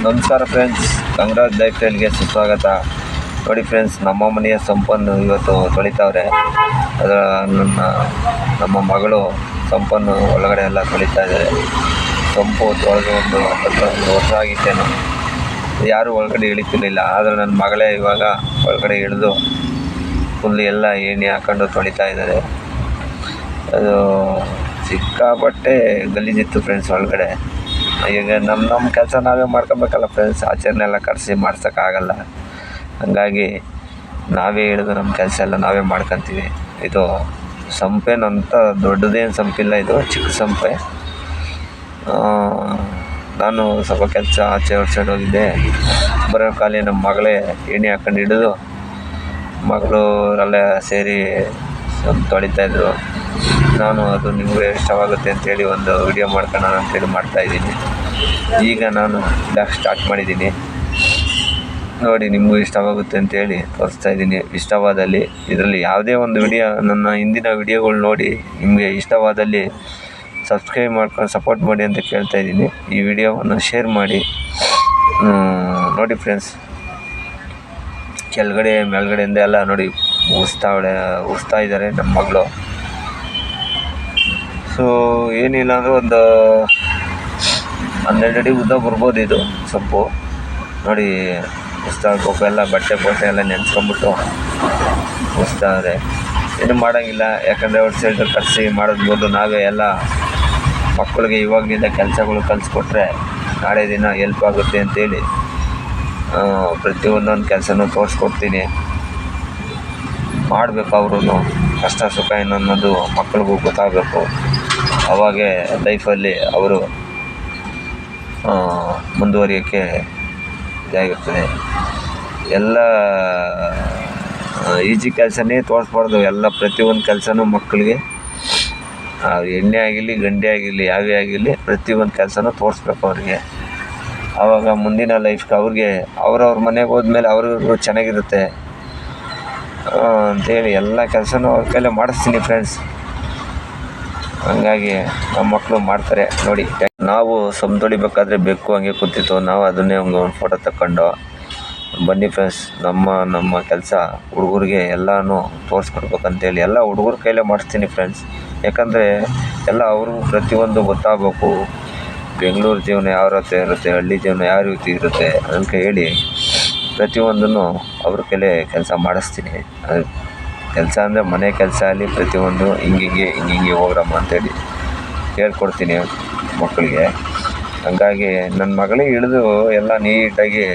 ನಮಸ್ಕಾರ friends, ಕಂಗ್ರಾಜ್ life ಸ್ಟೈಲ್ಗೆ ಸುಸ್ವಾಗತ. ನೋಡಿ ಫ್ರೆಂಡ್ಸ್, ನಮ್ಮ ಮನೆಯ ಸಂಪನ್ನು ಇವತ್ತು ತೊಳಿತಾವ್ರೆ. ಅದರ ನಮ್ಮ ಮಗಳು ಸಂಪನ್ನು ಒಳಗಡೆ ಎಲ್ಲ ತೊಳಿತಾ ಇದ್ದಾರೆ. ಸಂಪು ತೊಳೆದು ಒಂದು 11 ವರ್ಷ ಆಗಿತ್ತೇನು, ಯಾರೂ ಒಳಗಡೆ ಇಳಿತಿರ್ಲಿಲ್ಲ. ಆದರೆ ನನ್ನ ಮಗಳೇ ಇವಾಗ ಒಳಗಡೆ ಇಳಿದು ಫುಲ್ ಎಲ್ಲ ಎಣ್ಣೆ ಹಾಕೊಂಡು ತೊಳಿತಾ ಇದ್ದಾರೆ. ಅದು ಸಿಕ್ಕಾಪಟ್ಟೆ ಗಲೀಜಿತ್ತು ಫ್ರೆಂಡ್ಸ್ ಒಳಗಡೆ. ಈಗ ನಮ್ಮ ಕೆಲಸ ನಾವೇ ಮಾಡ್ಕೊಬೇಕಲ್ಲ ಫ್ರೆಂಡ್ಸ್, ಆಚರಣೆಲ್ಲ ಕರೆಸಿ ಮಾಡ್ಸೋಕ್ಕಾಗಲ್ಲ. ಹಾಗಾಗಿ ನಾವೇ ಹಿಡಿದು ನಮ್ಮ ಕೆಲಸ ಎಲ್ಲ ನಾವೇ ಮಾಡ್ಕೊತೀವಿ. ಇದು ಸಂಪೇನಂತ ದೊಡ್ಡದೇನು ಸಂಪಿಲ್ಲ, ಇದು ಚಿಕ್ಕ ಸಂಪೆ. ನಾನು ಸ್ವಲ್ಪ ಕೆಲಸ ಆಚೆ ಔಟ್ಸೈಡ್ ಹೋಗಿದ್ದೆ. ಬರೋ ಖಾಲಿ ನಮ್ಮ ಮಗಳೇ ಎಣ್ಣೆ ಹಾಕೊಂಡು ಹಿಡಿದು ಮಗಳವರೆಲ್ಲ ಸೇರಿ ತೊಳಿತಾಯಿದ್ರು. ನಾನು ಅದು ನಿಮಗೆ ಇಷ್ಟವಾಗುತ್ತೆ ಅಂತೇಳಿ ಒಂದು ವಿಡಿಯೋ ಮಾಡ್ಕೊಳ್ಳೋಣ ಅಂತೇಳಿ ಮಾಡ್ತಾಯಿದ್ದೀನಿ. ಈಗ ನಾನು ಬ್ಲಾಗ್ ಸ್ಟಾರ್ಟ್ ಮಾಡಿದ್ದೀನಿ. ನೋಡಿ, ನಿಮಗೂ ಇಷ್ಟವಾಗುತ್ತೆ ಅಂತೇಳಿ ತೋರಿಸ್ತಾಯಿದ್ದೀನಿ. ಇಷ್ಟವಾದಲ್ಲಿ ಇದರಲ್ಲಿ ಯಾವುದೇ ಒಂದು ವಿಡಿಯೋ, ನನ್ನ ಹಿಂದಿನ ವಿಡಿಯೋಗಳು ನೋಡಿ ನಿಮಗೆ ಇಷ್ಟವಾದಲ್ಲಿ ಸಬ್ಸ್ಕ್ರೈಬ್ ಮಾಡ್ಕೊಂಡು ಸಪೋರ್ಟ್ ಮಾಡಿ ಅಂತ ಕೇಳ್ತಾಯಿದ್ದೀನಿ. ಈ ವಿಡಿಯೋವನ್ನು ಶೇರ್ ಮಾಡಿ. ನೋಡಿ ಫ್ರೆಂಡ್ಸ್, ಕೆಳಗಡೆ ಮೇಲ್ಗಡೆಯಿಂದ ಎಲ್ಲ ನೋಡಿ ಉಸ್ತಾ ಇದ್ದಾರೆ ನಮ್ಮ ಮಗಳು. ಸೊ ಏನಿಲ್ಲ ಅಂದರೆ ಒಂದು 12 ಅಡಿ ಉದ್ದ ಬರ್ಬೋದು ಇದು ಸೊಪ್ಪು. ನೋಡಿ, ಉಸ್ತಾಡ್ಬೇಕು. ಎಲ್ಲ ಬಟ್ಟೆ ಎಲ್ಲ ನೆನೆಸ್ಕೊಂಬಿಟ್ಟು ಉಸ್ತಾರೆ. ಏನು ಮಾಡೋಂಗಿಲ್ಲ, ಯಾಕಂದರೆ ಔಟ್ಸೈಡ್ ಕರೆಸಿ ಮಾಡೋದ್ಬೋದು. ನಾವೇ ಎಲ್ಲ ಮಕ್ಕಳಿಗೆ ಇವಾಗಲಿಂದ ಕೆಲಸಗಳು ಕಲಿಸ್ಕೊಟ್ರೆ ನಾಳೆ ದಿನ ಹೆಲ್ಪ್ ಆಗುತ್ತೆ ಅಂತೇಳಿ ಪ್ರತಿಯೊಂದೊಂದು ಕೆಲಸನೂ ತೋರಿಸ್ಕೊಡ್ತೀನಿ. ಮಾಡಬೇಕು. ಅವರು ಕಷ್ಟ ಸುಖ ಏನನ್ನೋದು ಮಕ್ಕಳಿಗೂ ಗೊತ್ತಾಗಬೇಕು. ಅವಾಗೇ ಲೈಫಲ್ಲಿ ಅವರು ಮುಂದುವರಿಯೋಕ್ಕೆ ಇದಾಗಿರ್ತದೆ. ಎಲ್ಲ ಈಜಿ ಕೆಲಸನೇ ತೋರಿಸ್ಬಾರ್ದು. ಎಲ್ಲ ಪ್ರತಿಯೊಂದು ಕೆಲಸನೂ ಮಕ್ಕಳಿಗೆ, ಹೆಣ್ಣೆ ಆಗಿರಲಿ ಗಂಡೆ ಆಗಿರಲಿ ಯಾವೇ ಆಗಿರಲಿ, ಪ್ರತಿಯೊಂದು ಕೆಲಸನೂ ತೋರಿಸ್ಬೇಕು ಅವ್ರಿಗೆ. ಆವಾಗ ಮುಂದಿನ ಲೈಫ್ಗೆ ಅವ್ರಿಗೆ ಅವ್ರವ್ರ ಮನೆಗೆ ಹೋದ್ಮೇಲೆ ಅವ್ರಿಗೂ ಚೆನ್ನಾಗಿರುತ್ತೆ ಅಂಥೇಳಿ ಎಲ್ಲ ಕೆಲಸನೂ ಅವ್ರ ಕೈಲೇ ಮಾಡಿಸ್ತೀನಿ ಫ್ರೆಂಡ್ಸ್. ಹಂಗಾಗಿ ನಮ್ಮ ಮಕ್ಕಳು ಮಾಡ್ತಾರೆ ನೋಡಿ. ನಾವು ತೊಳಿಬೇಕಾದ್ರೆ ಬೆಕ್ಕು ಹಂಗೆ ಕೂತಿತ್ತು. ನಾವು ಅದನ್ನೇ ಒಂದು ಫೋಟೋ ತಗೊಂಡು ಬನ್ನಿ ಫ್ರೆಂಡ್ಸ್, ನಮ್ಮ ಕೆಲಸ ಹುಡುಗರಿಗೆ ಎಲ್ಲನೂ ತೋರಿಸ್ಕೊಡ್ಬೇಕಂತೇಳಿ ಎಲ್ಲ ಹುಡುಗರ ಕೈಲೇ ಮಾಡಿಸ್ತೀನಿ ಫ್ರೆಂಡ್ಸ್. ಯಾಕಂದರೆ ಎಲ್ಲ ಅವ್ರಿಗೂ ಪ್ರತಿಯೊಂದು ಗೊತ್ತಾಗಬೇಕು. ಬೆಂಗಳೂರು ಜೀವನ ಯಾವ ರೀತಿ ಇರುತ್ತೆ, ಹಳ್ಳಿ ಜೀವನ ಯಾವ ರೀತಿ ಇರುತ್ತೆ ಅಂತ ಹೇಳಿ ಪ್ರತಿಯೊಂದನ್ನು ಅವ್ರ ಕೈಲೇ ಕೆಲಸ ಮಾಡಿಸ್ತೀನಿ. ಕೆಲಸ ಅಂದರೆ ಮನೆ ಕೆಲಸ ಆಗಲಿ ಪ್ರತಿಯೊಂದು ಹಿಂಗೆ ಹೋಗ್ರಮ್ಮ ಅಂತೇಳಿ ಹೇಳ್ಕೊಡ್ತೀನಿ ಮಕ್ಕಳಿಗೆ. ಹಾಗಾಗಿ ನನ್ನ ಮಗಳಿಗೆ ಹಿಡಿದು ಎಲ್ಲ ನೀಟಾಗಿ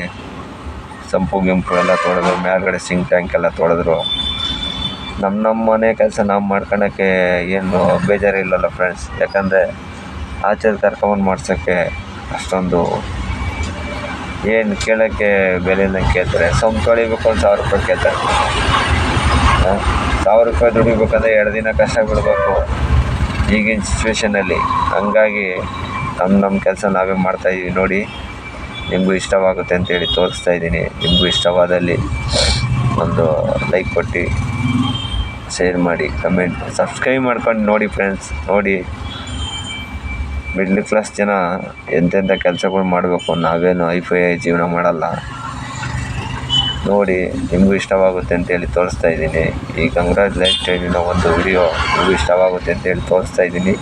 ಸಂಪು ಗಿಂಪು ಎಲ್ಲ ತೊಳೆದು ಮೇಲ್ಗಡೆ ಸಿಂಕ್ ಟ್ಯಾಂಕ್ ಎಲ್ಲ ತೊಳೆದ್ರು. ನಮ್ಮ ಮನೆ ಕೆಲಸ ನಾವು ಮಾಡ್ಕೊಳಕ್ಕೆ ಏನು ಬೇಜಾರಿಲ್ಲಲ್ಲ ಫ್ರೆಂಡ್ಸ್. ಯಾಕಂದರೆ ಆಚೆ ಕರ್ಕೊಂಬಂದು ಮಾಡ್ಸೋಕ್ಕೆ ಅಷ್ಟೊಂದು ಏನು ಕೇಳೋಕ್ಕೆ ಬೆಲೆ ಇಲ್ಲಂಗೆ ಕೇಳ್ತಾರೆ. ಸಂಪು ತೊಳಿಬೇಕು 1000 ರೂಪಾಯಿ ಕೇಳ್ತಾರೆ. 1000 ರೂಪಾಯಿ ದುಡಿಬೇಕಂದ್ರೆ 2 ದಿನ ಕಷ್ಟ ಬಿಡಬೇಕು ಈಗಿನ ಸಿಚುವೇಷನಲ್ಲಿ. ಹಂಗಾಗಿ ನಮ್ಮ ಕೆಲಸ ನಾವೇ ಮಾಡ್ತಾಯಿದ್ದೀವಿ. ನೋಡಿ, ನಿಮಗೂ ಇಷ್ಟವಾಗುತ್ತೆ ಅಂತೇಳಿ ತೋರಿಸ್ತಾಯಿದ್ದೀನಿ. ನಿಮಗೂ ಇಷ್ಟವಾದಲ್ಲಿ ಒಂದು ಲೈಕ್ ಕೊಟ್ಟು ಶೇರ್ ಮಾಡಿ, ಕಮೆಂಟ್, ಸಬ್ಸ್ಕ್ರೈಬ್ ಮಾಡ್ಕೊಂಡು ನೋಡಿ ಫ್ರೆಂಡ್ಸ್. ನೋಡಿ, ಮಿಡ್ಲ್ ಕ್ಲಾಸ್ ಜನ ಎಂತೆಂಥ ಕೆಲಸಗಳು ಮಾಡಬೇಕು. ನಾವೇನು ಹೈಫೈ ಜೀವನ ಮಾಡಲ್ಲ. ನೋಡಿ, ನಿಮಗೂ ಇಷ್ಟವಾಗುತ್ತೆ ಅಂತೇಳಿ ತೋರಿಸ್ತಾಯಿದ್ದೀನಿ. ಈ ಕಂಗ್ರಾಜ್ ಲೈಫ್ ಸ್ಟೈಲಿನ ಒಂದು ವಿಡಿಯೋ ನಿಮಗೂ ಇಷ್ಟವಾಗುತ್ತೆ ಅಂತೇಳಿ ತೋರಿಸ್ತಾಯಿದ್ದೀನಿ.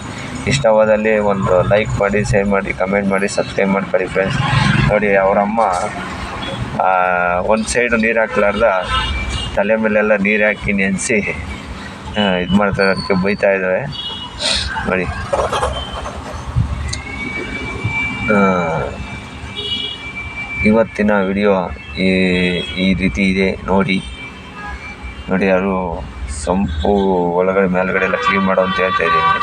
ಇಷ್ಟವಾದಲ್ಲಿ ಒಂದು ಲೈಕ್ ಮಾಡಿ, ಶೇರ್ ಮಾಡಿ, ಕಮೆಂಟ್ ಮಾಡಿ, ಸಬ್ಸ್ಕ್ರೈಬ್ ಮಾಡ್ಕೊಳ್ಳಿ ಫ್ರೆಂಡ್ಸ್. ನೋಡಿ, ಅವರಮ್ಮ ಒಂದು ಸೈಡು ನೀರು ಹಾಕ್ಲಾರ್ದ ತಲೆ ಮೇಲೆಲ್ಲ ನೀರು ಹಾಕಿ ನೆನೆಸಿ ಇದು ಮಾಡ್ತಾರೆ, ಅದಕ್ಕೆ ಬೈತಾ ಇದ್ದಾವೆ ನೋಡಿ. ಇವತ್ತಿನ ವಿಡಿಯೋ ಈ ರೀತಿ ಇದೆ ನೋಡಿ. ಅವರು ಸಂಪು ಒಳಗಡೆ ಮೇಲ್ಗಡೆ ಎಲ್ಲ ಕ್ಲೀನ್ ಮಾಡೋ ಅಂತ ಹೇಳ್ತಾಯಿದ್ದೀನಿ.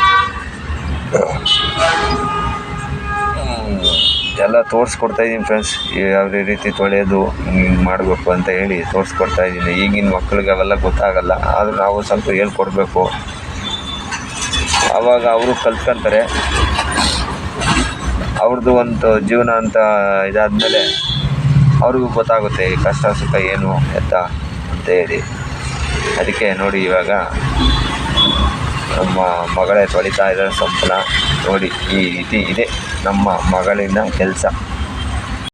ಎಲ್ಲ ತೋರಿಸ್ಕೊಡ್ತಾಯಿದ್ದೀನಿ ಫ್ರೆಂಡ್ಸ್. ಯಾವ ರೀತಿ ತೊಳೆಯೋದು ಹಿಂಗೆ ಮಾಡಬೇಕು ಅಂತ ಹೇಳಿ ತೋರಿಸ್ಕೊಡ್ತಾಯಿದ್ದೀನಿ. ಈಗಿನ ಮಕ್ಕಳಿಗೆ ಅವೆಲ್ಲ ಗೊತ್ತಾಗಲ್ಲ. ಆದರೂ ನಾವು ಸ್ವಲ್ಪ ಹೇಳ್ಕೊಡ್ಬೇಕು. ಆವಾಗ ಅವರು ಕಲ್ತ್ಕೊಂತಾರೆ. ಅವ್ರದ್ದು ಒಂದು ಜೀವನ ಅಂತ ಇದಾದಮೇಲೆ ಅವ್ರಿಗೂ ಗೊತ್ತಾಗುತ್ತೆ ಈ ಕಷ್ಟ ಸುಖ ಏನು ಎತ್ತ ಅಂತ ಹೇಳಿ. ಅದಕ್ಕೆ ನೋಡಿ, ಇವಾಗ ನಮ್ಮ ಮಗಳೇ ತೊಳಿತಾ ಇದ್ದಾರೆ ಸಂಪನ್ನ. ನೋಡಿ, ಈ ರೀತಿ ಇದೆ ನಮ್ಮ ಮಗಳಿನ ಕೆಲಸ.